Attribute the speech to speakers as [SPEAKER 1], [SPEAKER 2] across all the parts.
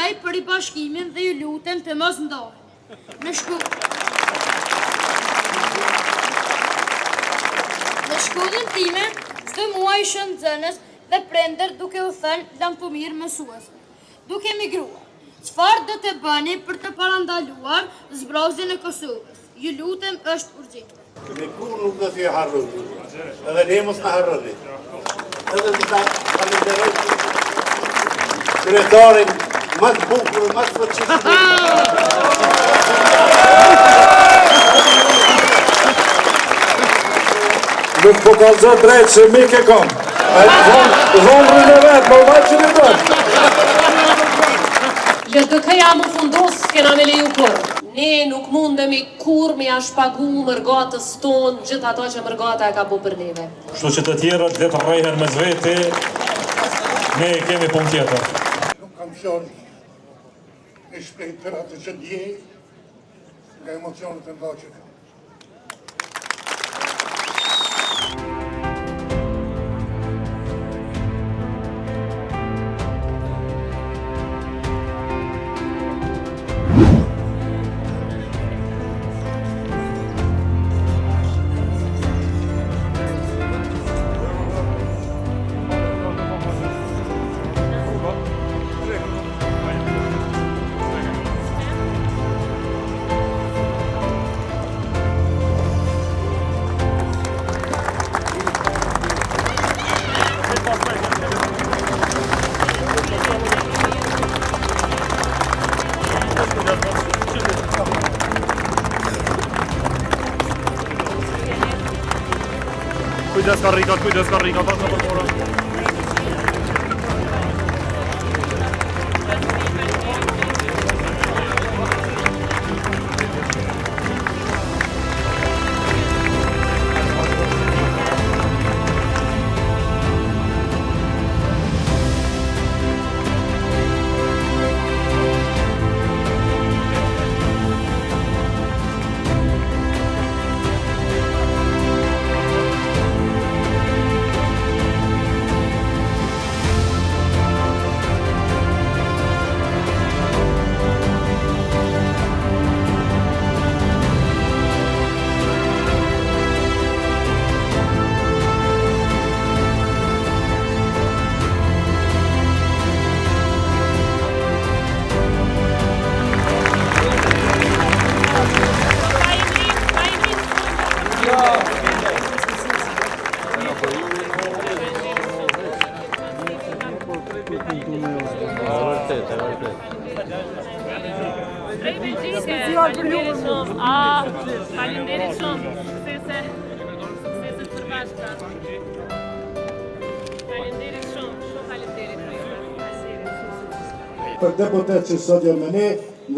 [SPEAKER 1] falenderoj për i bashkimin dhe ju lutem të mos ndoheni. Në shkollën time, çdo muaj shën nxënës dhe prender duke u thënë Lamtomir mësues. Duke emigruar, çfarë do të bëni për të parandaluar zbrazjen e Kosovës? Ju lutem, është urgjente.
[SPEAKER 2] Me kur nuk do t'i harru, edhe ne mos në harroni. Edhe të ta falenderoj kryetarin më të bukur, më të fuqishëm.
[SPEAKER 3] Nuk po kallëzë drejtë se mik e kam. Dhomrën e vetë, më vajtë që në dojnë.
[SPEAKER 4] LDK-ja më fundos s'kena me leju kur. Ne nuk mundemi kur me janë shpagu mërgatës tonë gjithë ato që mërgata e ka bu për neve.
[SPEAKER 3] Kështu që të tjerët dhe të rrejhen me zveti, ne kemi pun tjetër.
[SPEAKER 2] Nuk kam qënë e shpejt për atë që ndjej nga emocionet e nda që kam.
[SPEAKER 3] Kujdes karrikat, vazhdo për fora.
[SPEAKER 4] Faleminderit shumë. Suksese për bashkë. Faleminderit shumë. Shumë faleminderit për ju.
[SPEAKER 5] Për deputet që sot janë me ne,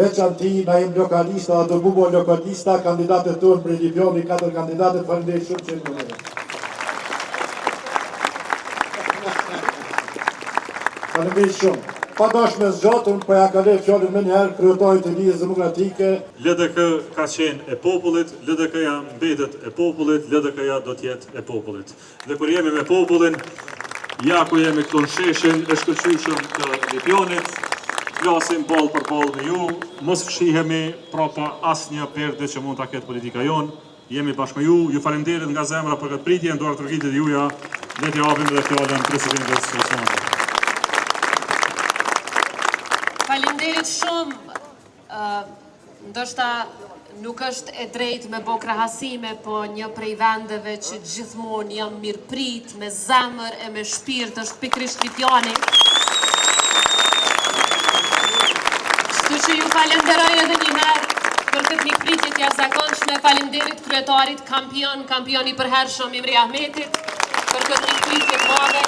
[SPEAKER 5] veçanti na jem lokalista, do bubo lokalista, kandidatët tonë për Libioni, 4 kandidatët, faleminderit shumë që në ne. Faleminderit shumë. Pa dash me zgjatën, po ja kaloj fjalën më njëherë kryetarit të Lidhjes Demokratike.
[SPEAKER 3] LDK ka qenë e popullit, LDK-ja mbetet e popullit, LDK-ja do t'jetë e popullit. Dhe kur jemi me popullin, ja ku jemi këtu në sheshin e shkëlqyshëm të Lipionit, flasim ball për ball me ju, mos fshihemi prapa asnjë perde që mund ta ketë politika jonë. Jemi bashkë me ju falenderit nga zemra për këtë pritje, ndoar turqitë juja, le t'i japim edhe fjalën presidentes Osmanit.
[SPEAKER 4] Faleminderit shumë. Ndoshta nuk është e drejtë me bo krahasime, po një prej vendeve që gjithmonë jam mirëprit, me zemër e me shpirt është pikërisht Lipiani. Kështu që ju falenderoj edhe një herë për këtë mikpritje të jashtëzakonshme. Faleminderit kryetarit kampion i përhershëm Imri Ahmetit për këtë mikpritje të madhe.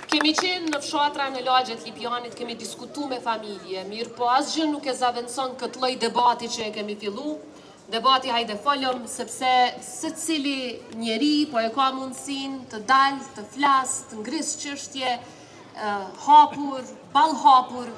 [SPEAKER 4] Kemi qenë në fshatra në lagjet Lipianit, kemi diskutu me familje, mirë po asgjë nuk e zaventson këtë lloj debati që e kemi fillu. Debati hajde folëm, sepse secili njeri po e ka mundësinë të dalë, të flasë, të ngrisë çështje hapur, ballhapur,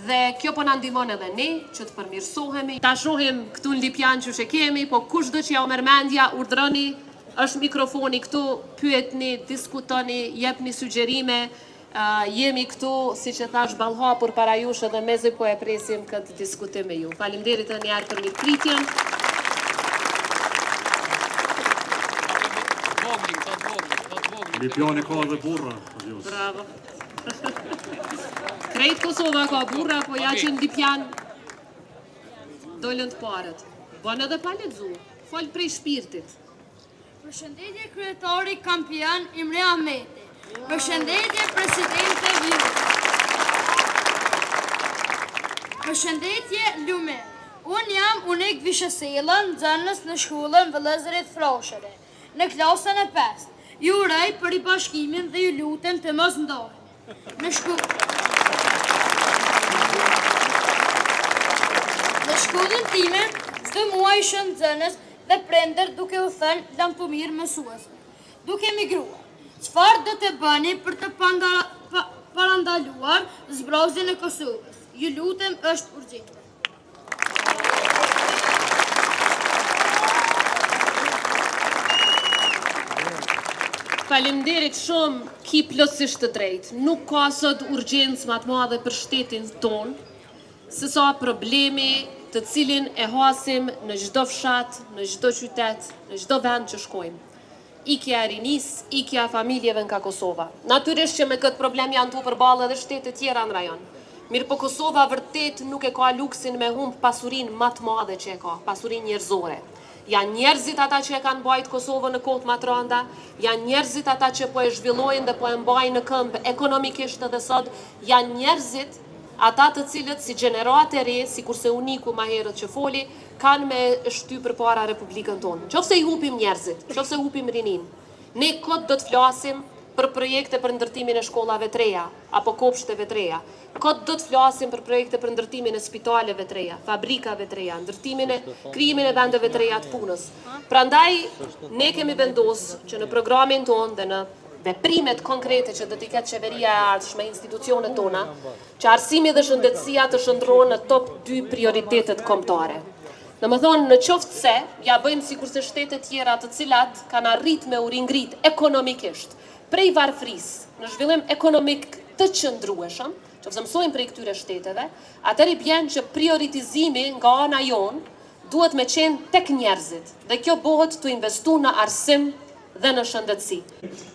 [SPEAKER 4] dhe kjo po na ndihmon edhe ne që të përmirësohemi. Ta shohim këtu në Lipian që she kemi, po kushdo që ja u merr mendja, urdhroni. Është mikrofoni këtu, pyetni, diskutoni, jepni sugjerime, Jemi këtu, si që thash, ballhapur para jush edhe mezi po e presim këtë diskutim me ju. Faleminderit edhe një herë për mirëpritjen.
[SPEAKER 3] Lipjani ka dhe burra.
[SPEAKER 4] Bravo. Krejt Kosova ka burra, po ja që në Lipjan dolën të parët. Bën edhe pa lexu, fol prej shpirtit.
[SPEAKER 1] Përshëndetje kryetari kampion Imre Ahmeti. Përshëndetje presidente Vjur. Përshëndetje Lume. Unë jam Unik Vishësela, nxënës në shkollën Vëllezërit Frashëri, në klasën e 5. Ju uroj për i bashkimin dhe ju lutem të mos ndoheni. Në shkollën time, çdo muaj shën nxënës dhe prender duke u thënë Lampomir mësues. Duke migruar, çfarë do të bëni për të parandaluar zbrazjen e Kosovës? Ju lutem, është urgjente.
[SPEAKER 4] Faleminderit shumë, ki plotësisht të drejtë. Nuk ka sot urgjencë më të madhe për shtetin ton, se sa problemi të cilin e hasim në çdo fshat, në çdo qytet, në çdo vend që shkojmë. Ikja e rinis, ikja e familjeve nga Kosova. Natyrisht që me këtë problem janë tu përballë edhe shtete tjera në rajon. Mirë po Kosova vërtet nuk e ka luksin me humb pasurinë më të madhe që e ka, pasurinë njerëzore. Janë njerëzit ata që e kanë bajt Kosovën në kohët më të rënda, janë njerëzit ata që po e zhvillojnë dhe po e mbajnë në këmbë ekonomikisht edhe sot, janë njerëzit ata të cilët si gjenerate re, si kurse Uniku ma herët që foli, kanë me shty përpara Republikën tonë. Qofse i hupim njerëzit, qofse hupim rinin, ne kot do të flasim për projekte për ndërtimin e shkollave të reja, apo kopshteve të reja. Kot do të flasim për projekte për ndërtimin e spitaleve të reja, fabrikave të reja, ndërtimin e krijimin e vendeve të reja të punës. Prandaj, ne kemi vendosur që në programin tonë dhe në veprimet konkrete që do t'i ketë qeveria e ardhshme, institucionet tona, që arsimi dhe shëndetësia të shndrohen në top 2 prioritetet kombëtare. Në më thonë, në qoftë se, ja bëjmë si kurse shtetet tjera të cilat kanë arrit me u ringrit ekonomikisht, prej varfrisë, në zhvillim ekonomik të qëndrueshëm, që fëse mësojmë prej këtyre shteteve, atëri bjen që prioritizimi nga ana jonë duhet me qenë tek njerëzit, dhe kjo bëhet të investu në arsim dhe në shëndetësi.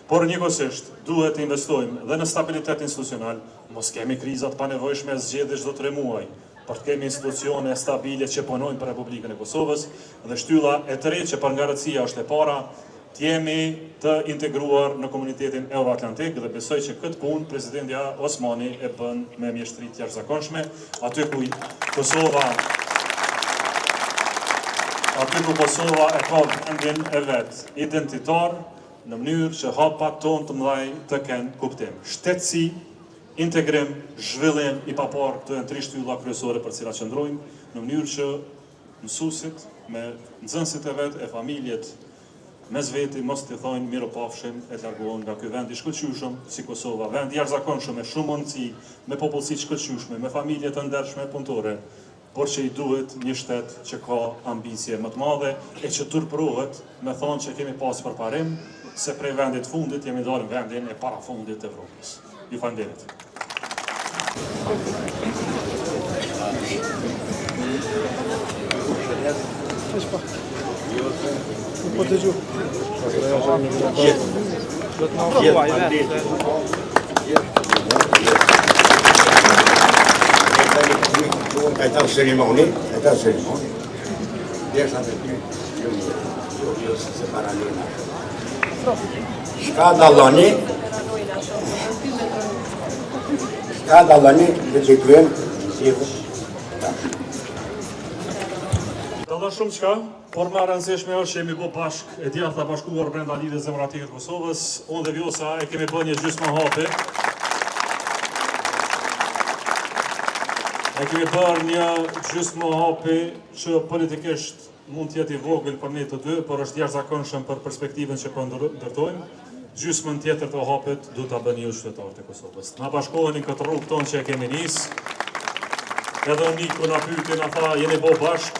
[SPEAKER 3] Por njëkohësisht duhet të investojmë dhe në stabilitet institucional, mos kemi krizat pa nevojshme zgjedhje çdo 3 muaj, por të kemi institucione stabile që punojnë për Republikën e Kosovës dhe shtylla e të re që përngarëtësia është e para, të jemi të integruar në komunitetin Euroatlantik dhe besoj që këtë punë presidentja Osmani e bën me mjeshtri të jashtëzakonshme, aty ku Kosova e ka vendin e vet identitar në mënyrë që hapat tonë të mëdhaj të kenë kuptim. Shtetësi, integrim, zhvillim i papar këto janë 3 shtylla kryesore për cilat qëndrojmë, në mënyrë që mësuesit me nxënësit e vet, e familjet mes veti mos të thojnë miropafshim e të largohen nga ky vend i shkëlqyeshëm si Kosova, vend i jashtëzakonshëm me shumë mundësi, me popullsi të shkëlqyeshme, me familje të ndershme punëtore, por që i duhet një shtet që ka ambicie më të madhe e që turpërohet me thonë që kemi pas përparim, se prej vendit fundit jemi dalë në vendin e parafundit të Evropës. Ju falenderit.
[SPEAKER 6] Po të gjuh.
[SPEAKER 7] Ka ta cerimoni. Desha të ty, jo se paralena. Shka dallani, dhe që kryen, zhjevë.
[SPEAKER 3] Dalla shumë qka, por më rëndësishme është që jemi bo bashk e djatha bashkuar brenda lidhjes demokratike të Kosovës. Unë dhe Vjosa e kemi bërë një gjysmë hapi. E kemi bërë një gjysmë hapi që politikisht mund t'jeti vogël për ne të dy, por është jashtëzakonshëm për perspektivën që po ndërtojmë. Gjysmën tjetër të hapit du t'a bëni ju qytetarët e Kosovës. Na bashkoheni këtë rrugë tonë që e kemi nisë. Edhe Niku na pyeti, na tha, jeni bo bashk.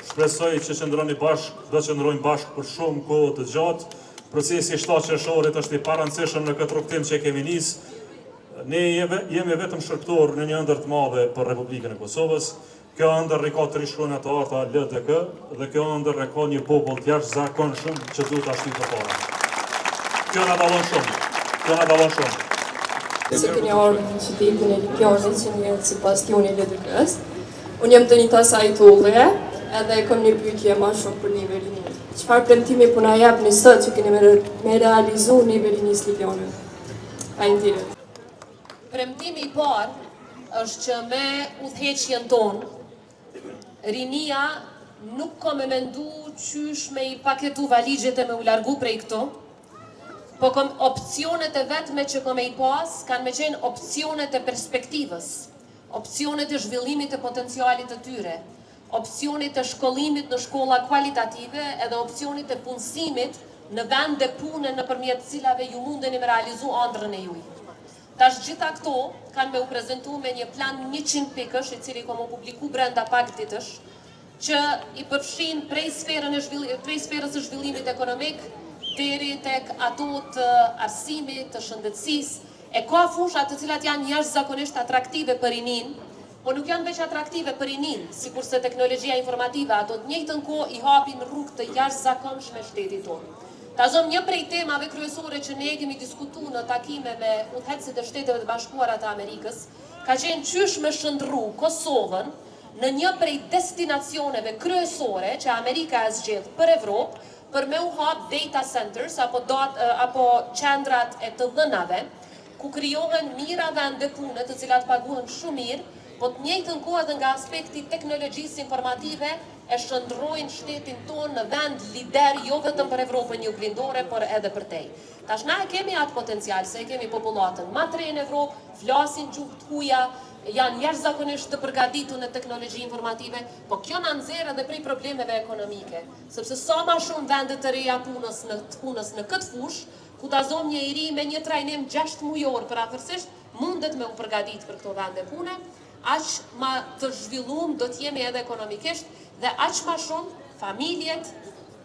[SPEAKER 3] Shpresoj që qëndroni bashk, do qëndrojmë bashk për shumë kohë të gjatë. Procesi 7 qershorit është i parëndësishëm në këtë rrugtim që kemi nisë. Ne jemi vetëm shërptor në një ëndër të madhe për Republikën e Kosovës. Kjo ëndër e ka 3 shkronja të arta LDK dhe kjo ëndër e ka një popull të jashtëzakonshëm që duhet ta shtyjë përpara. Kjo na dallon shumë. Kjo na dallon shumë.
[SPEAKER 6] Se keni ardhur në qytetin e Lipjanit që njëhet si bastioni i LDK-s. Unë jam Donita Sajtulli edhe kam një pyetje më shumë për nivelin. Çfarë premtimi po na japni sot që keni me realizu nivelin e Lipjanit? Faleminderit.
[SPEAKER 4] Premtimi i parë është që me udhëheqjen tonë, rinia nuk ka me mendu qysh me i paketu valigjet e me u largu prej këto, po opcionet e vetme që kam e i pas, kanë me qenë opcionet e perspektivës, opcionet e zhvillimit e potencialit të tyre, opcionit e shkollimit në shkolla kualitative edhe opcionit e punësimit në vende pune nëpërmjet cilave ju mundeni me realizu ëndrrën e juj. Tash gjitha këto kanë me u prezentu me një plan 100 pikësh, i cili kam u publiku brenda pak ditësh, që i përfshin prej sferës së zhvillimit ekonomik, deri tek ato të arsimit, të shëndetësisë, e ka fusha të cilat janë jashtëzakonisht atraktive për rinin, po nuk janë veç atraktive për rinin, sikurse teknologjia informative, ato të njëjtën kohë i hapin rrugë të jashtëzakonshme shtetit tonë. Ta zëm një prej temave kryesore që ne kemi diskutu në takime me udhëheqësit e Shteteve të Bashkuara të Amerikës, ka qenë qysh me shndërru Kosovën në një prej destinacioneve kryesore që Amerika e zgjedh për Evropë, për me u hap data centers apo qendrat e të dhënave, ku krijohen mira vende pune të cilat paguhen shumë mirë, po të njëjtën kohë edhe nga aspekti teknologjisë informative e shndërrojnë shtetin tonë në vend lider jo vetëm për Evropën juglindore, por edhe për tej. Tash na e kemi atë potencial, se e kemi popullatën ma të re në Evropë, flasin gjuhë të huaja, janë jashtëzakonisht të përgatitur në teknologji informative, po kjo na nxjerr edhe prej problemeve ekonomike, sepse sa më shumë vende të reja punës në këtë fushë, ku ta zon një i ri me një trajnim 6 mujor përafërsisht mundet me u përgatit për këto vende pune, aq ma të zhvillum do t'jemi edhe ekonomikisht dhe aq ma shumë familjet,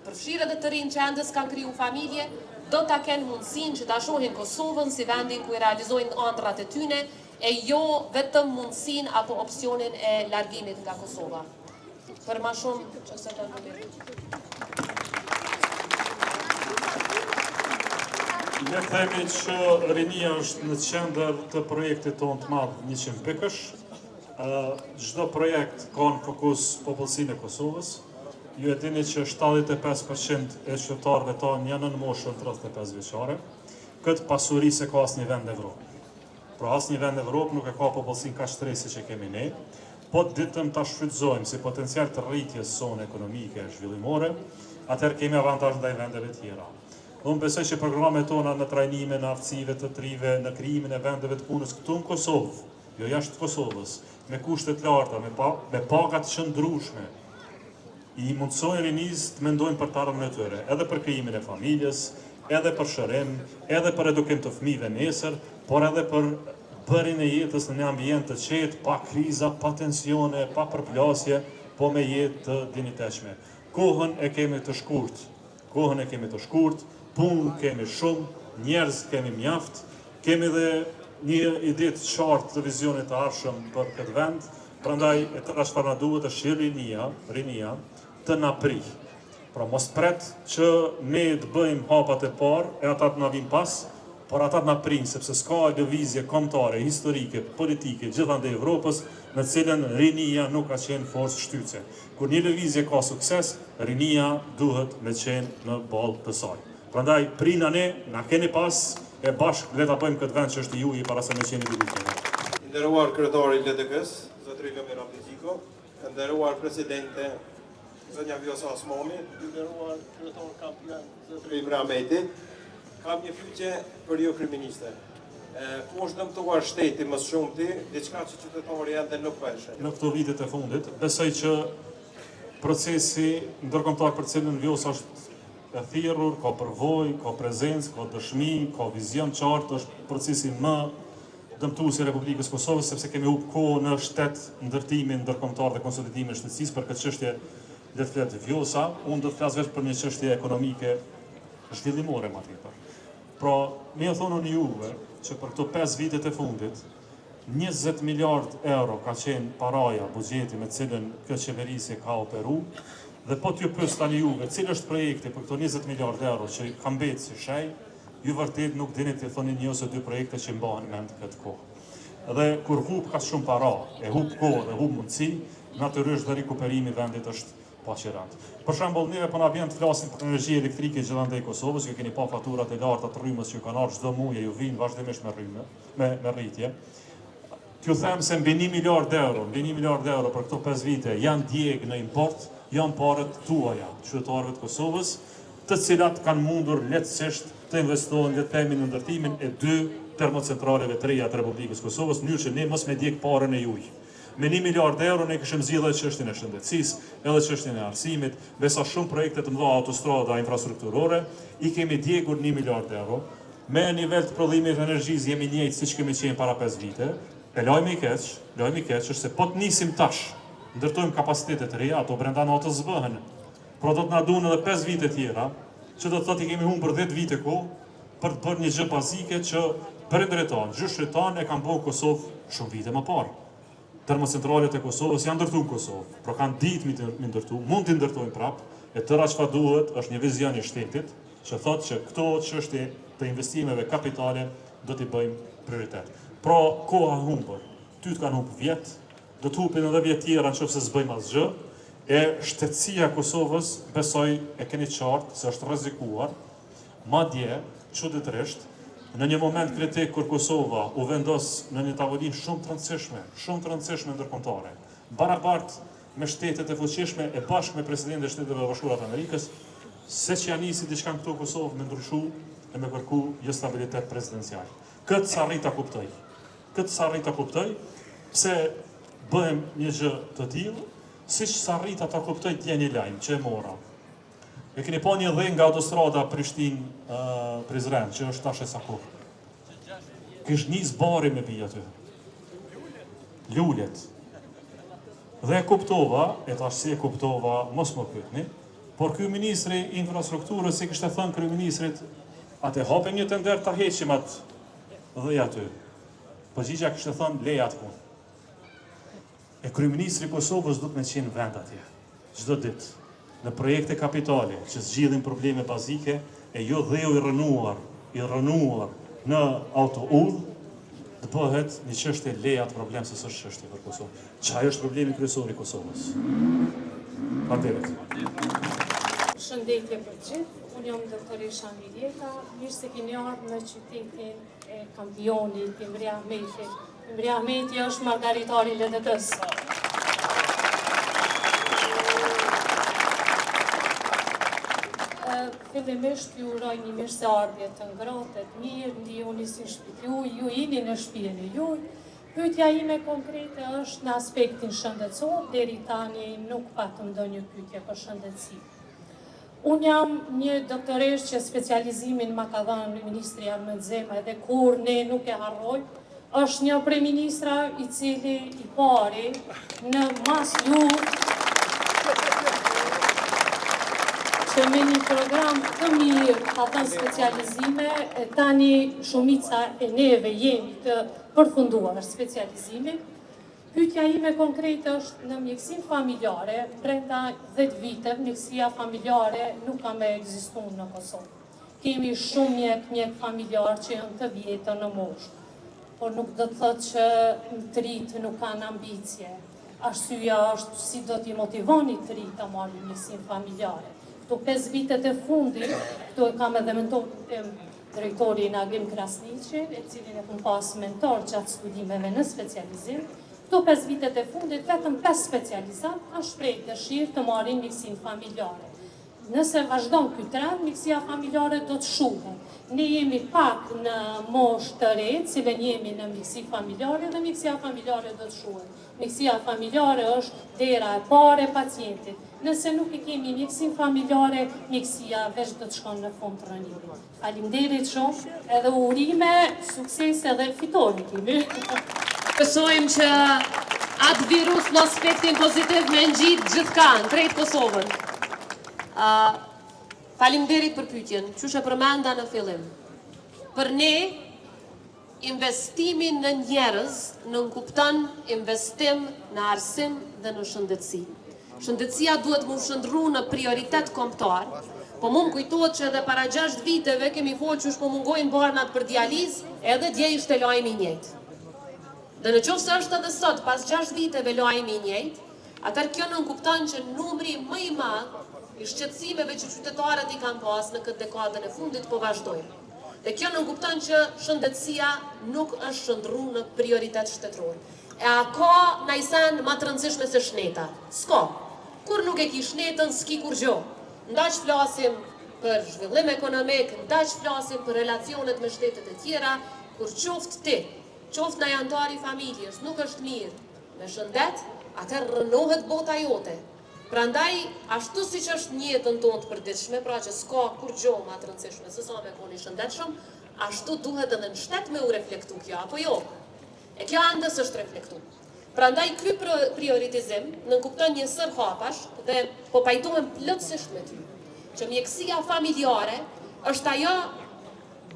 [SPEAKER 4] përfshirë edhe të rinë që endës kanë kriju familje, do t'a kenë mundësin që t'a shohin Kosovën si vendin ku i realizojnë ëndrat e tyne, e jo vetëm mundësin apo opsionin e largimit nga Kosova. Për ma shumë që se të nëllit.
[SPEAKER 3] Ne themi që rinia është në qendër të projektit tonë të madhë 100 pikësh. Çdo projekt ka në fokus popullsinë e Kosovës. Ju e dini që 75% e qytetarëve tanë janë në moshën 35 vjeçare. Këtë pasuri se ka asnjë vend në Evropë. Pra asnjë vend në Evropë nuk e ka popullsinë kaq të re si që kemi ne. Po ditëm ta shfrytëzojmë si potencial të rritjes sonë ekonomike e zhvillimore, atëherë kemi avantazh ndaj vendeve tjera. Unë besoj që programet tona në trajnime, në aftësive të trive, në krijimin e vendeve të punës këtu në Kosovë, jo jashtë Kosovës, me kushtet larta, me pagat qëndrueshme, i mundsojnë rinisë të mendojnë për të ardhmen e tyre, edhe për krijimin e familjes, edhe për shërim, edhe për edukim të fëmijëve nesër, por edhe për bërjen e jetës në një ambient të qetë, pa kriza, pa tensione, pa përplasje, po me jetë të dinjitetshme. Kohën e kemi të shkurt, punë kemi shumë, njerëz kemi mjaft, kemi dhe një ide të qartë të vizionit të ardhshëm për këtë vend, prandaj e të çfarë na duhet është rinia të na prih. Pra mos pret që ne të bëjmë hapat e parë e ata të na vinë pas, por ata të na prinë, sepse s'ka lëvizje kombëtare, historike, politike, gjithandej Evropës, në cilën rinia nuk ka qenë forcë shtytse. Kur një lëvizje ka sukses, rinia duhet me qenë në ballë të saj. Prandaj prina ne, na keni pas, e bashkë le ta bëjmë këtë vend që është i juaj para se me qenë i tjetër.
[SPEAKER 8] Nderuar kryetari i LDK-s, zotëri Lomira Piziko, nderuar presidente zonja Vjosa Osmani, nderuar kryetar kampion zotëri Ibrahimeti, kam një pyetje për ju kryeministër. Ku është dëmtuar shteti më shumti, diçka që qytetarët ende nuk peshën?
[SPEAKER 3] Në këto vitet e fundit, besoj që procesi ndërkombëtar për cilën Vjosa është e thirrur, ka përvojë, ka prezencë, ka dëshmi, ka vizion qartë, është procesi më dëmtuesi i Republikës Kosovës, sepse kemi humbur kohë në shtet ndërtimin ndërkombëtar dhe konsolidimin e shtetësisë për këtë çështje le të flet Vjosa, unë do të flas vetëm për një çështje ekonomike zhvillimore më tepër. Pra, me e thonë në juve që për këto 5 vitet e fundit, 20 miliard euro ka qenë paraja, buxheti me cilën kjo qeverisje ka operu, dhe po t'ju pyes tani juve, cilë është projekti për këto 20 miliard euro që ka mbetë si shej, ju vërtet nuk dini të thoni një ose dy projekte që mbahen mend këtë kohë. Dhe kur hub ka shumë para, e hub kohë dhe hub mundësi, natyrisht dhe rikuperimi i vendit është paqirant. Për shembull, neve po na vjen të flasim për energji elektrike gjithandaj Kosovës, ju keni pa faturat e larta të rrymës që kanë ardhur çdo muaj, ju vinë vazhdimisht me rritje. T'ju them se mbi 1 miliard euro për këto 5 vite janë djeg në import, janë parët tuaja, qytetarëve të Kosovës, të cilat kanë mundur lehtësisht të investohen le të themi në ndërtimin e 2 termocentraleve të reja të Republikës Kosovës, në mënyrë që ne mos me djeg parën e juaj. Me 1 miliard euro ne kishim zgjidhur çështjen e shëndetësisë, edhe çështjen e arsimit, besa shumë projekte të mëdha autostrada infrastrukturore, i kemi djegur 1 miliard euro. Me nivel të prodhimit të energjisë jemi njëjtë siç kemi qenë para 5 vite. E lajmi i keq është se po të nisim tash, ndërtojmë kapacitete të reja, ato brenda natës zbëhen. Pra do të na duhen edhe 5 vite tjera, që do të thotë i kemi humbur 10 vite kohë për të bërë një gjë bazike që prindërit tanë, gjyshrit tanë e kanë bërë Kosovë shumë vite më parë. Termocentralet e Kosovës janë ndërtu në Kosovë, pra kanë ditë mi ndërtu, mund t'i ndërtojnë prapë, e tëra çfarë duhet është një vizion i shtetit, që thotë që këto çështje të investimeve kapitale do t'i bëjmë prioritet. Pra, koha humbur, ty të kanë humbur vjet, do të hupin edhe vjet tjera nëse s'bëjmë asgjë, e shtetësia e Kosovës, besoj e keni qartë se është rrezikuar, madje çuditërisht, në një moment kritik kur Kosova u vendos në një tavolinë shumë të rëndësishme ndërkombëtare, barabartë me shtetet e fuqishme e bashkë me presidentin e Shtetit Bashkuar të Amerikës, se që janë nisi diçka këtu Kosovë me ndryshu e me kërku një stabilitet presidencial. Këtë sa rrita kuptoj, pse bëhem një gjë të tillë, siç sa rrita ta kuptoj t'ja një lajm që e mora. E keni pa një dhënë nga autostrada Prishtinë-Prizren, që është tash e sakur. Kish nis bari me bija aty. Lulet. Dhe e kuptova, e tash si e kuptova, mos më pyetni, por ky ministri i infrastrukturës si kishte thënë kryeministrit, atë hapim një tender ta heqim atë dhe aty. Përgjigja kishte thënë leja atë punë. E kryeministri i Kosovës duhet me qenë vend atje, çdo ditë, në projekte kapitale që zgjidhin probleme bazike e jo dheu i rënuar në autoudhë, të bëhet një çështje leja të problem se s'është çështje për Kosovë. Çfarë është problemi kryesor i Kosovës? Faleminderit.
[SPEAKER 9] Shëndetje për gjithë, unë jam doktoresha Mirjeta, mirë se keni ardhur në qytetin e kampionit Imre Ahmeti. Imre Ahmeti është margaritari i LDK-s. Fillimisht ju uroj një mirëseardhje të ngrohtë, të mirë, ndihuni si shtëpi juaj, ju jeni në shtëpinë e juaj. Pyetja ime konkrete është në aspektin shëndetësor, deri tani nuk patëm ndonjë pyetje për shëndetësi. Unë jam një doktoresh që specializimin ma ka dhënë Ministri Ahmet Zema edhe kur ne nuk e harroj, është një prej ministra i cili i pari në mas juaj që me një program të mirë ka thënë specializime, tani shumica e neve jemi të përfunduar specializime. Pyetja ime konkrete është në mjekësinë familjare, brenda 10 viteve mjekësia familjare nuk ka më ekzistuar në Kosovë. Kemi shumë mjek familjar që janë të vjetër në moshë, por nuk do të thotë që të ritë nuk kanë ambicje. Arsyeja është si do t'i motivoni të ritë të marrin mjekësinë familjare. Këto 5 vitet e fundit, këto e kam edhe mentor drejtori Nagim Krasniqin, e cilin e kam pas mentor gjatë studimeve në specializim. Këto 5 vitet e fundit, vetëm 5 specializat kanë shprehur dëshirë të marrin mjekësinë familjare. Nëse vazhdon ky trend, mjekësia familjare do të shuhet. Ne jemi pak në moshë të re, cilën jemi në mjekësi familjare dhe mjekësia familjare do të shuhet. Mjekësia familjare është dera e parë e pacientit. Nëse nuk e kemi mjekësinë familjare, mjekësia veç do të shkon në fund të rënimit. Faleminderit shumë, edhe urime, sukses edhe fitore kemi.
[SPEAKER 4] Besojmë që atë virus në aspektin pozitiv me ngjitë gjithkanë, krejt Kosovën. Faleminderit për pyetjen. Qysh e përmenda në fillim. për ne, investimin në njerëz nënkupton investim në arsim dhe në shëndetësi. Shëndetësia duhet më shëndru në prioritet kombëtar, po më kujtohet që edhe para 6 viteve kemi folë që po mungojnë barnat për dializ, edhe dje ishte lajmi i njëjtë. Dhe në qoftë se është edhe sot, pas 6 viteve lajmi i njëjtë, atër kjo nënkupton që numri më i madh i shqetësimeve që qytetarët i kanë pas në këtë dekadën e fundit po vazhdojnë. Dhe kjo nënkupton që shëndetësia nuk është shëndru në prioritet shtetëror. E a ka najsen ma të rëndësishme se shneta? S'ka. Kur nuk e ki shnetën, s'ki kur gjo. Ndaq flasim për zhvillim ekonomik, ndaq flasim për relacionet me shtetet e tjera, kur qoftë ti, qoftë në antari familjes, nuk është mirë me shëndet, atër rënohet bota jote. Prandaj, ashtu si që është njëtën tonë të përditshme, pra që s'ka kur gjo ma të rëndësishme, se sa me koni shëndetshëm, ashtu duhet edhe në shtet me u reflektu kjo, apo jo? E kjo andës është reflektu. Prandaj, ky prioritizim nënkupton një sër hapash dhe po pajtohem plotësisht me ty, që mjekësia familjare është ajo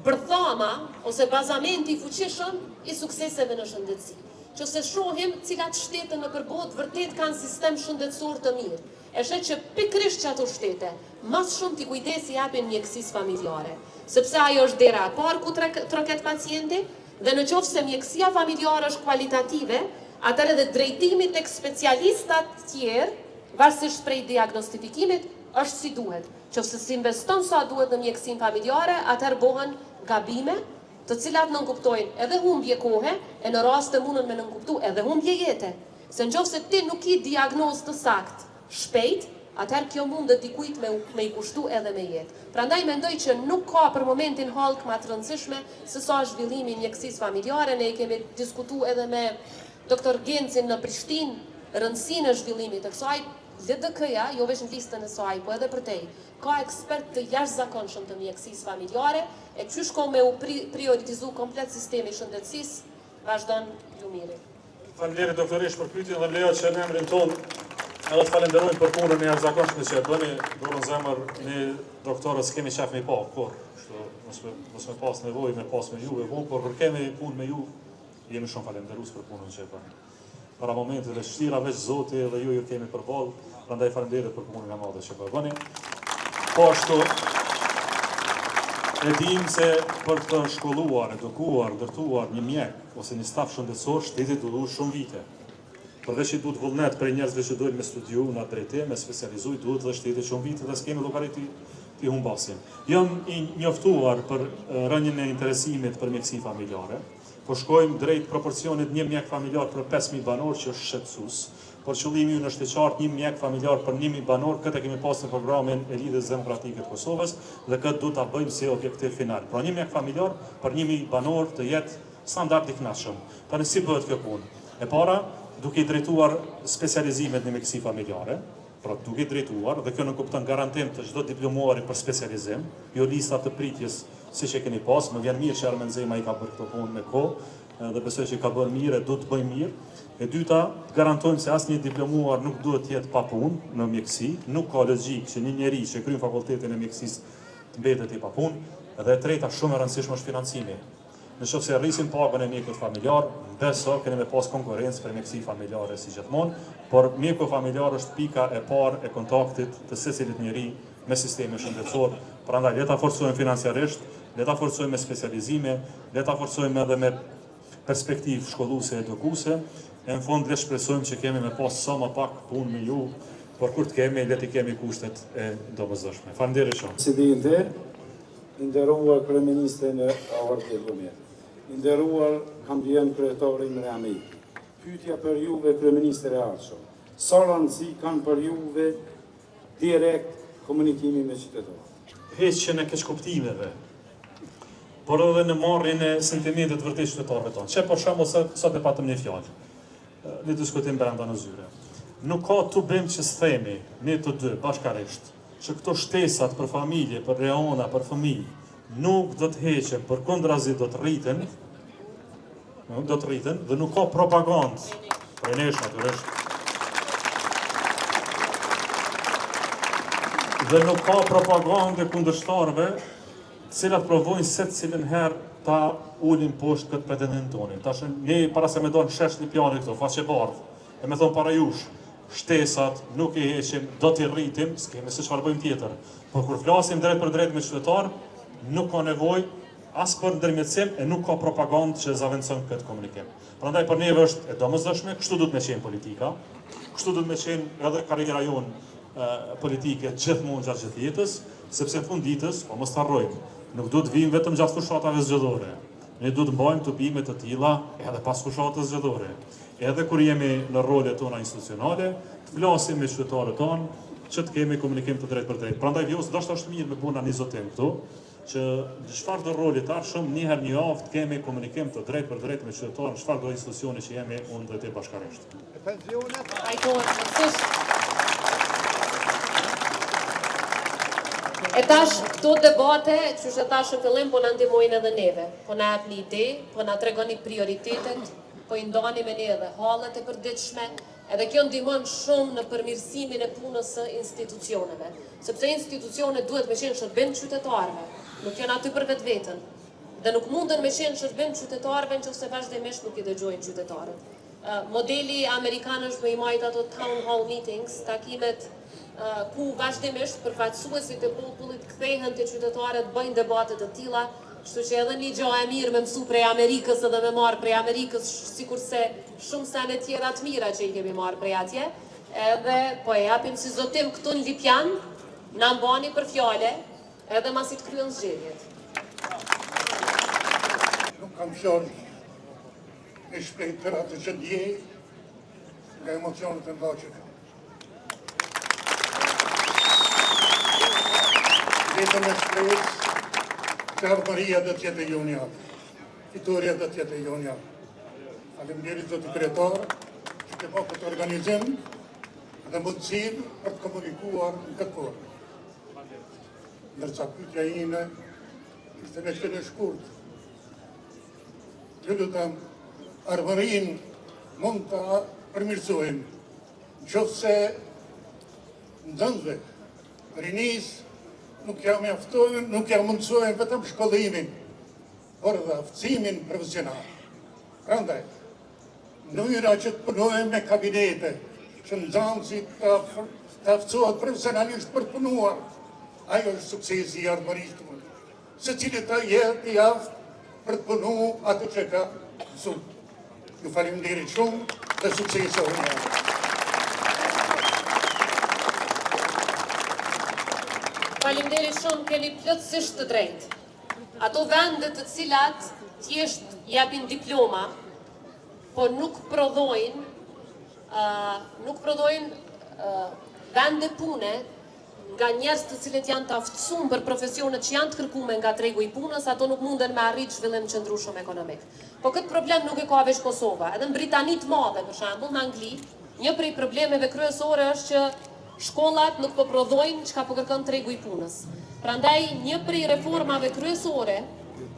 [SPEAKER 4] bërthama ose bazamenti fuqishëm i sukseseve në shëndetësi. Që se shohim cilat shtete në përbot vërtet kanë sistem shëndetësor të mirë. E shet që pikrisht që ato shtete, mas shumë t'i kujdesi japin mjekësis familjare. Sepse ajo është dera e parë ku troket pacienti, dhe në qoftë se mjekësia familjare është kualitative, atër edhe drejtimi tek specialistat tjerë, varsisht prej diagnostifikimit, është si duhet. Qoftë se si investon sa duhet në mjekësin familjare, atër bohen gabime, të cilat nënkuptojnë edhe humbje kohe, e në rast të mundën me nënkuptu edhe humbje jete. Se në qoftë se ti nuk i diagnoz të sakt shpejt, atëherë kjo mund dhe dikujt me i kushtu edhe me jetë. Prandaj mendoj që nuk ka për momentin halk ma të rëndësishme se sa zhvillimi mjekësis familjare. Ne i kemi diskutu edhe me Dr. Gencin në Prishtinë, rëndësinë e zhvillimit të kësaj. LDK-ja, jo veç në listën e saj, po edhe për tej, ka ekspert të jashtëzakonshëm të mjekësisë familjare, e qysh ko me u prioritizu komplet sistemi shëndetësisë, vazhdon ju miri.
[SPEAKER 3] Faleminderit doktorish për pyetjen dhe lejo që në emrin tonë edhe të falenderojmë për punën e jashtëzakonshme që e bëni, dorën zemër, ne doktorët s'kemi qef me pa kur, kështu mos me pas nevojë me pas me ju e vonë, por kur kemi punë me ju, jemi shumë falenderues për punën që e bëni. Para momenteve vështira veç Zoti dhe ju kemi përballë, prandaj faleminderit për punën e madhe që po bëni. Po ashtu e dim se për të shkolluar, edukuar, ndërtuar një mjek ose një staf shëndetësor, shteti duhet shumë vite. Përveç që duhet vullnet për njerëzve që duhet me studiu në drejtim, me specializuj, duhet dhe shteti shumë vite dhe s'kemi llogarit t'i humbasim. Jam i njoftuar për rënien e interesimit për mjekësi familjare. Po shkojmë drejt proporcionit një mjek familjar për 5.000 banor që është shqetësues. Por qëllimi ju është të qartë një mjek familjar për 1.000 banor, këtë e kemi pas në programin e Lidhjes Demokratike të Kosovës dhe këtë du ta bëjmë si objektiv final. Pra një mjek familjar për 1.000 banor të jetë standard i kënaqshëm. Tani si bëhet kjo punë? E para, duke i drejtuar specializimet në mjekësi familjare, pra duke i drejtuar, dhe kjo nënkupton garantim të çdo diplomuari për specializim, jo lista të pritjes si që keni pas, më vjen mirë që Armen Zema i ka bërë këto punë me kohë, dhe besoj që ka bërë mirë e du të bëjmë mirë. E dyta, garantojmë se asnjë diplomuar nuk duhet të jetë pa punë në mjekësi, nuk ka logjik që një njeri që kryen fakultetin e mjekësisë të mbetet i pa punë. Dhe e treta, shumë e rëndësishme është financimi. Në qoftë se rrisim pagën e mjekut familjar, beso keni me pas konkurrencë për mjekësi familjare si gjithmonë, por mjeku familjar është pika e parë e kontaktit të secilit njeri me sistemin shëndetësor. Prandaj le ta forcojmë financiarisht, le ta forcojmë me specializime, le ta forcojmë edhe me perspektivë shkolluese edukuese. E në fund le shpresojmë që kemi me pas sa më pak punë me ju, por kur të kemi, le të kemi kushtet e domosdoshme. Faleminderit shumë.
[SPEAKER 10] Presidente, nderuar kryeministrin e Avardit Lumir, nderuar kampion kryetari Imre Amej. Pyetja për juve kryeministër e ardhshëm. Sa rëndësi kanë për juve direkt komunikimi me qytetarët?
[SPEAKER 3] Heqjen e keqkuptimeve, por edhe në marrjen e sentimentit të vërtet qytetarëve tonë. Që për shembull sot e patëm një fjalë. Një diskutim brenda në zyre. Nuk ka të bëjmë që s'themi, ne të dy, bashkarisht, që këto shtesat për familje, për reona, për fëmijë, nuk do të heqen, për kundrazi do të rriten, dhe nuk ka propagandë, për nesh natyrisht, dhe nuk ka propagandë kundërshtarëve cilat provojnë se cilën herë ta ulin poshtë këtë pretendentin tonin. Tash ne para se me donë shesh një pjani këto, faqe bardhë, e me thonë para jush, shtesat nuk i heqim, do t'i rritim, s'kemi se çfarë bëjmë tjetër. Por kur flasim drejt për drejt me qytetar, nuk ka nevojë as për ndërmjetësim e nuk ka propagandë që zaventson këtë komunikim. Prandaj për neve është e domosdoshme, kështu duhet me qenë politika, kështu duhet me qenë edhe karriera jonë politike gjithmonë gjatë gjithë jetës, sepse në fund ditës, po mos harrojmë, nuk duhet vim vetëm gjatë fushatave zgjedhore. Ne duhet mbajmë tupime të tilla edhe pas fushatës zgjedhore. Edhe kur jemi në rolet tona institucionale, të flasim me qytetarët tonë, që të kemi komunikim të drejt për drejt. Prandaj vjos, dashka është mirë me buna një zotim këtu, që në çfarë do roli të arshëm, njëherë një javë të kemi komunikim të drejt për drejt me qytetarën, çfarë do institucioni që jemi unë dhe te bashkarisht.
[SPEAKER 4] E tash, këto debate, që shë tash në fillim, po në ndihmojnë edhe neve, po në apni ide, po në tregoni prioritetet, po i ndani me ne edhe hallet e përditshme, edhe kjo ndihmon shumë në përmirësimin e punës së institucioneve, sepse institucionet duhet me qenë shërbim qytetarëve, nuk janë aty për vetveten, dhe nuk munden me qenë shërbim qytetarëve nëse vazhdimisht nuk i dëgjojnë qytetarët. Modeli amerikan është me i majt ato town hall meetings, takimet ku vazhdimisht përfaqësuesit e popullit kthehen te qytetarët, bëjnë debate të tilla, kështu që edhe një gjë e mirë me mësu prej Amerikës edhe me marr prej Amerikës, sikurse shumë sene tjera të mira që i kemi marr prej atje, edhe po e japim si zotim këtu në Lipjan, na mbani për fjale, edhe masi të kryen zgjedhjet.
[SPEAKER 2] Nuk kam qenë e shpejt për atë që ndjej nga emocionet e nda që kam. Vetëm e shpresë që ardhëria dhe tjetë e jonjatë, fitoria dhe tjetë e jonjatë. Faleminderit zoti kryetar që ke bërë këtë organizim dhe mundësinë për të komunikuar në këtë formë. Ndërsa pyetja ime ishte me qenë e shkurtë. Ju lutem, ardhërinë mund ta përmirësojmë, nëse nxënësve, rinisë nuk ja mjaftojnë, nuk ja mundsojnë vetëm shkollimin, por edhe aftësimin profesional. Prandaj, mënyra që të punojmë me kabinete, që nxënësit të aftësohet profesionalisht për të punuar, ajo është suksesi i ardhmërisë tonë. Secili të jetë i aftë për të punuar atë që ka mësuar. Ju faleminderit shumë dhe suksese unë.
[SPEAKER 4] Faleminderit shumë, keni plotësisht të drejtë. Ato vende të cilat thjesht japin diploma, po nuk prodhojnë vende pune nga njerëz të cilët janë të aftësuar për profesionet që janë të kërkuar nga tregu i punës, ato nuk munden me arrit zhvillim qëndrueshëm ekonomik. Po këtë problem nuk e ka veç Kosova, edhe në Britani të Madhe, për shembull, në Angli, një prej problemeve kryesore është që shkollat nuk po prodhojnë çka po kërkon tregu i punës. Prandaj një prej reformave kryesore,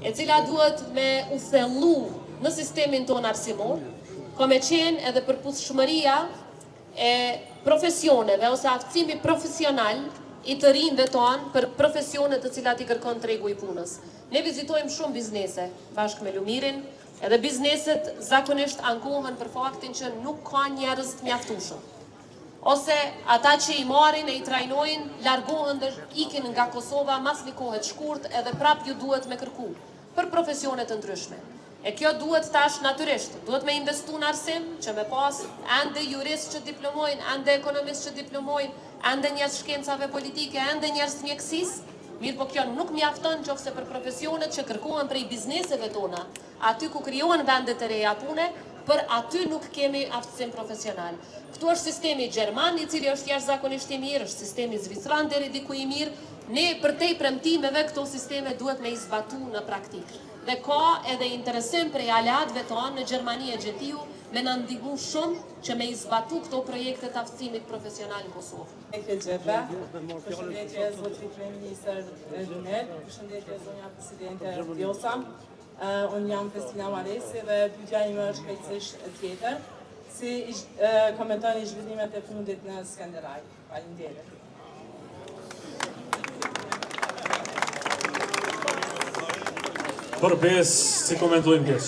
[SPEAKER 4] e cila duhet me u thellu në sistemin ton arsimor, ka me qenë edhe përputhshmëria e profesioneve ose aftësimi profesional i të rinjve tonë për profesionet të cilat i kërkon tregu i punës. Ne vizitojmë shumë biznese bashkë me Lumirin, edhe bizneset zakonisht ankohen për faktin që nuk ka njerëz të mjaftueshëm. Ose ata që i marrin e i trajnojnë, largohen dhe ikin nga Kosova mas një kohë të shkurt edhe prap ju duhet me kërku për profesionet të ndryshme. E kjo duhet tash natyrisht, duhet me investu në arsim, që me pas ende jurist që diplomojnë, ende ekonomist që diplomojnë, ende njerëz shkencave politike, ende njerëz të mjekësisë, mirë po kjo nuk mjafton qofse për profesionet që kërkohen prej bizneseve tona, aty ku krijohen vende të reja pune, për aty nuk kemi aftësim profesional. Këtu është sistemi gjerman, i cili është jashtëzakonisht i mirë, është sistemi zvicran deri diku i mirë. Ne për te premtimeve këto sisteme duhet me i zbatu në praktikë. Dhe ka edhe interesim prej aleatëve tonë në Gjermani e Gjetiu me na ndihmu shumë që me i zbatu këto projekte të aftësimit profesional në Kosovë.
[SPEAKER 11] Përshëndetje zotri kryeministër Lunel, përshëndetje zonja presidente Vjosa. Unë jam Festina Maresi dhe pyetja ime është krejtësisht tjetër. Si komentoni zhvillimet e fundit në Skanderaj? Faleminderit.
[SPEAKER 3] për besë si komentojmë keq.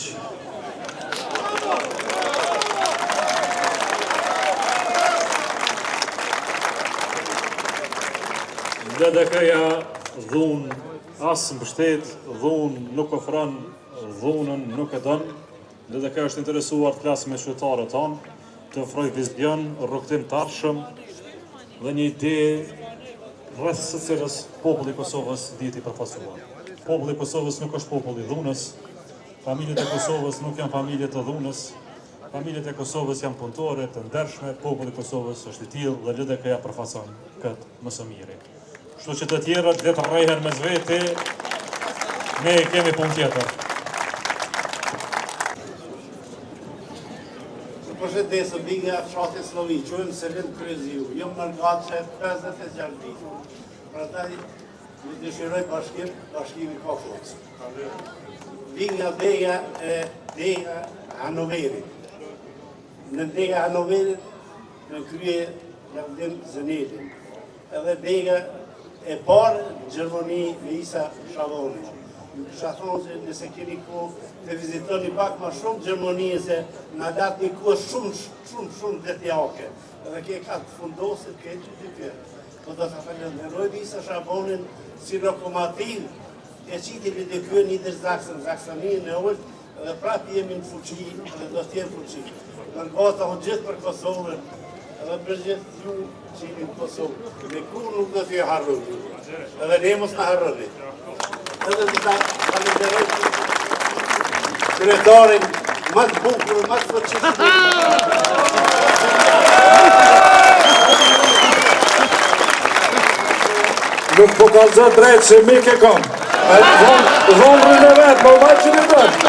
[SPEAKER 3] LDK-ja dhunë asë mbështet, dhunë nuk ofron, dhunën nuk e dënë. LDK është interesuar të flasë me qytetarët tanë, të ofrojë vizion, rrugtim të ardhshëm dhe një ide rreth së cilës populli i Kosovës dihet i përfaqësuar. Populli i Kosovës nuk është populli i dhunës, familjet e Kosovës nuk janë familje të dhunës, familjet e Kosovës janë punëtore, të ndershme, populli i Kosovës është i tillë dhe LDK-ja përfaqëson këtë më së miri. Kështu që të tjerët le të rrehen mes vete, ne kemi punë tjetër.
[SPEAKER 12] Përshëndesë, vi nga fshati Slovi, quhem Selim Kryziu, jam Margaçe 56 vite. Prandaj ju dëshiroj bashkimi ka forcë. Vi nga Deja Hanoverit. Në Deja Hanoverit në krye Lavdim Zënetin. Edhe Deja e parë Gjermani me Isa Shavoni. Kisha thonë se nëse keni kohë të vizitoni pak ma shumë Gjermani se në datë një kohë shumë vetjake. Edhe ke ka të fundosit, ke që të kërë. Po do të falenderoj Isa Shavonin si lokomotiv e qiti për të kërë një dërzaksën, zaksënin e ullë, edhe prapë jemi në fuqi, edhe do t'jenë fuqi. Në gata ho gjithë për Kosovën, edhe për gjithë ju që jemi në Kosovë. Me kur nuk do t'ju harroni, edhe ne mos në harroni. Edhe të ta falenderoj kryetarin më të bukur, më të fuqishëm.
[SPEAKER 10] Nuk po kalëzë drejtë që mik e kam. Vonë rrën e vetë, po vajtë që në dojtë.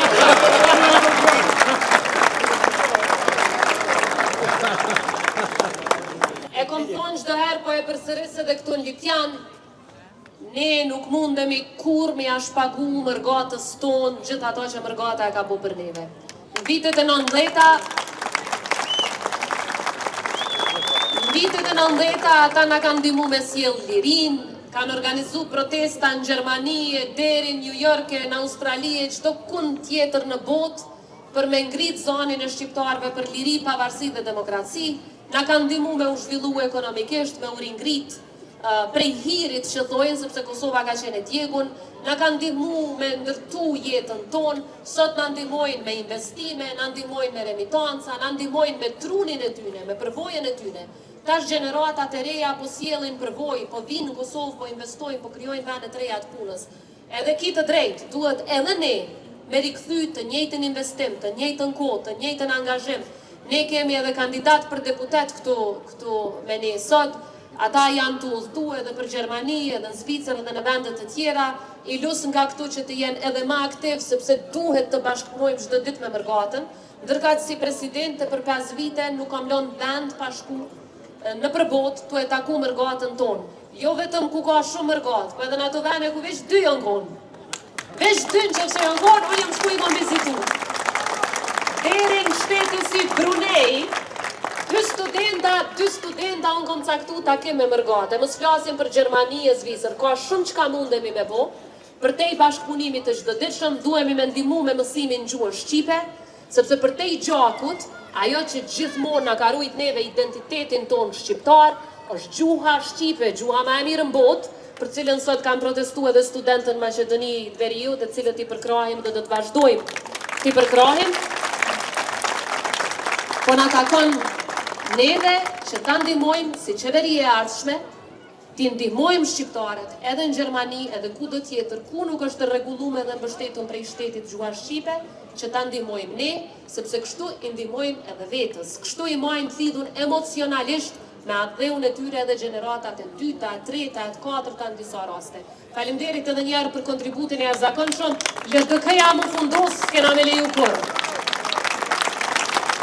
[SPEAKER 4] E kom thonë çdo herë, po e përsëris edhe këtu në Litjan, ne nuk mundemi kur me ja shpagu mërgatës tonë gjithë ato që mërgata e ka bu për neve. Në vitet e 90-ta ata na kanë ndihmu me sjell lirin, kanë organizu protesta në Gjermani, deri në New York, në Australi, çdo kund tjetër në botë për me ngrit zonin e shqiptarëve për liri, pavarësi dhe demokraci. Na kanë ndihmu me u zhvillu ekonomikisht, me u ringrit prej hirit që thojnë, sepse Kosova ka qenë e djegun. Na kanë ndihmu me ndërtu jetën tonë, sot na ndihmojnë me investime, na ndihmojnë me remitanca, na ndihmojnë me trunin e tyne, me përvojën e tyne. Tash gjeneratat e reja po sjellin përvojë, po vinë në Kosovë, po investojnë, po krijojnë vende të reja të punës. Edhe kitë drejt, duhet edhe ne me rikthy të njëjtin investim, të njëjtën kohë, të njëjtën angazhim. Ne kemi edhe kandidat për deputet këtu me ne sot. Ata janë të udhëtu edhe për Gjermani, edhe në Zvicër, edhe në vendet të tjera. I lusë nga këtu që të jenë edhe ma aktiv, sepse duhet të bashkëpunojmë çdo ditë me mërgatën. Ndërkaq si presidente për 5 vite nuk kam lënë vend pa shku në përbot të e taku mërgatën tonë. Jo vetëm ku ka shumë mërgatë, po edhe në ato vene ku veç 2 janë konë. Veç 2 në që janë konë, unë jam shku i kom vizitu. Deri në shtetin si Brunei, 2 studenta unë kom caktu takim me mërgate. Mos flasim për Gjermani e Zvicër, ka shumë që ka mundemi me bo. Për te i bashkëpunimit të çdoditshëm, duhemi me ndihmu me mësimin gjuhën shqipe, sepse për te i gjakut, ajo që gjithmonë na ka rujt neve identitetin tonë shqiptar, është gjuha shqipe, gjuha më e mirë në botë, për cilën sot kanë protestu edhe studentën në Maqedoni të Veriut, të cilët i përkrahim dhe do të vazhdojmë t'i përkrahim. Po na takon neve që ta ndihmojmë si qeveri e ardhshme, t'i ndihmojmë shqiptarët edhe në Gjermani, edhe kudo tjetër, ku nuk është rregulluar dhe mbështetur prej shtetit gjuha shqipe, që ta ndihmojmë ne, sepse kështu i ndihmojmë edhe vetës. Kështu i majmë thidhun emocionalisht me atë dheun e tyre edhe gjeneratat e 2-ta, e 3-ta, e 4-ta në disa raste. Faleminderit edhe njerë për kontributin e jashtëzakonshëm. LDK-ja më fundos, s'kena me leju kur.